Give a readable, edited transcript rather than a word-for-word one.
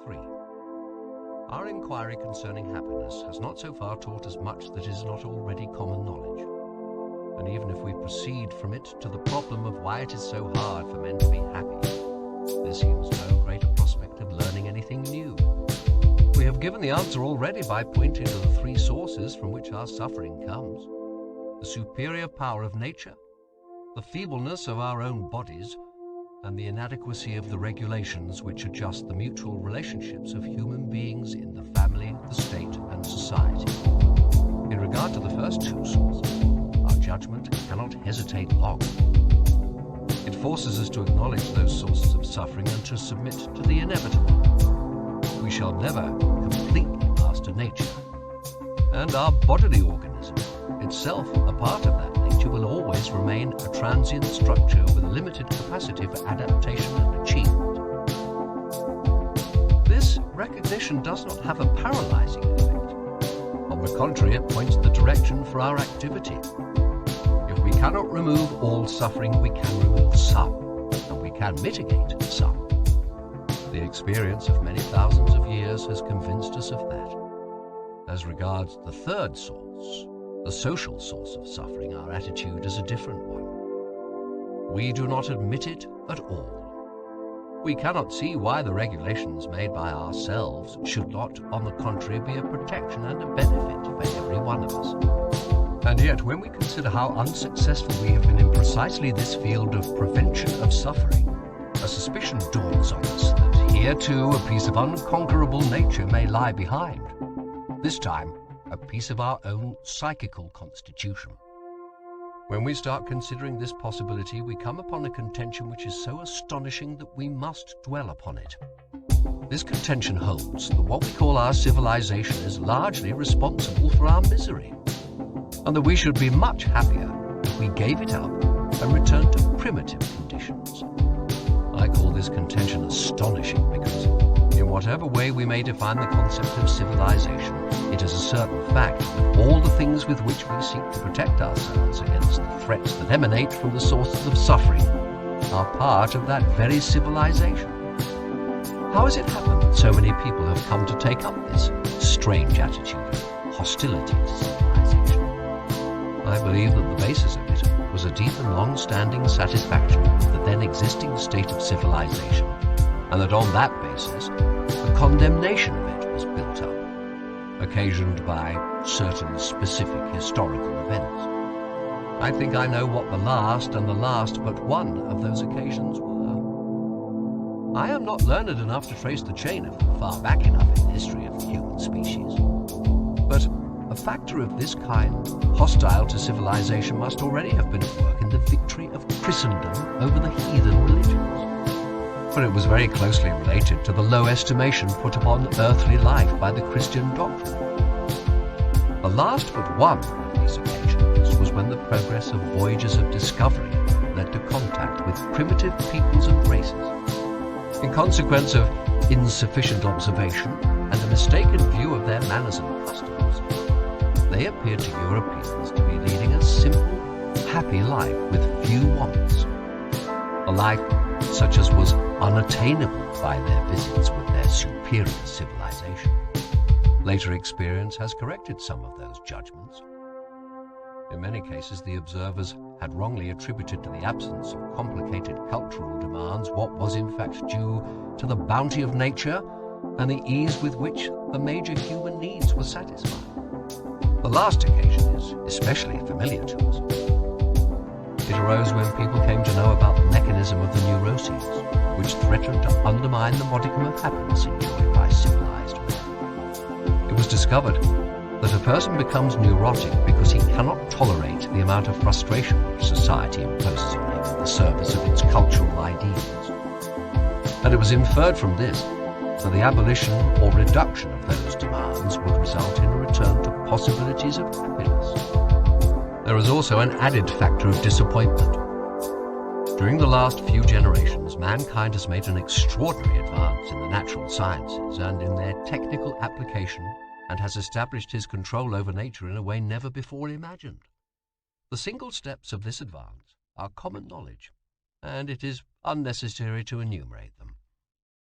3. Our inquiry concerning happiness has not so far taught us much that is not already common knowledge. And even if we proceed from it to the problem of why it is so hard for men to be happy, there seems no greater prospect of learning anything new. We have given the answer already by pointing to the 3 sources from which our suffering comes: the superior power of nature, the feebleness of our own bodies, and the inadequacy of the regulations which adjust the mutual relationships of human beings in the family, the state, and society. In regard to the first 2 sources, our judgment cannot hesitate long. It forces us to acknowledge those sources of suffering and to submit to the inevitable. We shall never completely master nature, and our bodily organism, itself a part of that nature, will always remain a transient structure with a limited capacity for adaptation and achievement. This recognition does not have a paralyzing effect. On the contrary, it points the direction for our activity. If we cannot remove all suffering, we can remove some, and we can mitigate some. The experience of many thousands of years has convinced us of that. As regards the third source, the social source of suffering, our attitude is a different one. We do not admit it at all. We cannot see why the regulations made by ourselves should not, on the contrary, be a protection and a benefit for every one of us. And yet, when we consider how unsuccessful we have been in precisely this field of prevention of suffering, a suspicion dawns on us that here too a piece of unconquerable nature may lie behind. This time, a piece of our own psychical constitution. When we start considering this possibility, we come upon a contention which is so astonishing that we must dwell upon it. This contention holds that what we call our civilization is largely responsible for our misery, and that we should be much happier if we gave it up and returned to primitive conditions. I call this contention astonishing because, in whatever way we may define the concept of civilization, it is a certain fact that all the things with which we seek to protect ourselves against the threats that emanate from the sources of suffering are part of that very civilization. How has it happened that so many people have come to take up this strange attitude of hostility to civilization? I believe that the basis of it was a deep and long-standing satisfaction with the then existing state of civilization, and that on that basis a condemnation of it was built up, occasioned by certain specific historical events. I think I know what the last and the last but one of those occasions were. I am not learned enough to trace the chain of them far back enough in the history of the human species, but a factor of this kind, hostile to civilization, must already have been at work in the victory of Christendom over the heathen religions. For it was very closely related to the low estimation put upon earthly life by the Christian doctrine. The last but one of these occasions was when the progress of voyages of discovery led to contact with primitive peoples and races. In consequence of insufficient observation and a mistaken view of their manners and customs, they appeared to Europeans to be leading a simple, happy life with few wants. A life such as was unattainable by their visits with their superior civilization. Later experience has corrected some of those judgments. In many cases, the observers had wrongly attributed to the absence of complicated cultural demands what was in fact due to the bounty of nature and the ease with which the major human needs were satisfied. The last occasion is especially familiar to us. It arose when people came to know about the mechanism of the neuroses, which threatened to undermine the modicum of happiness enjoyed by civilized men. It was discovered that a person becomes neurotic because he cannot tolerate the amount of frustration which society imposes on him in the service of its cultural ideals. And it was inferred from this that the abolition or reduction of those demands would result in a return to possibilities of happiness. There is also an added factor of disappointment. During the last few generations, mankind has made an extraordinary advance in the natural sciences and in their technical application, and has established his control over nature in a way never before imagined. The single steps of this advance are common knowledge, and it is unnecessary to enumerate them.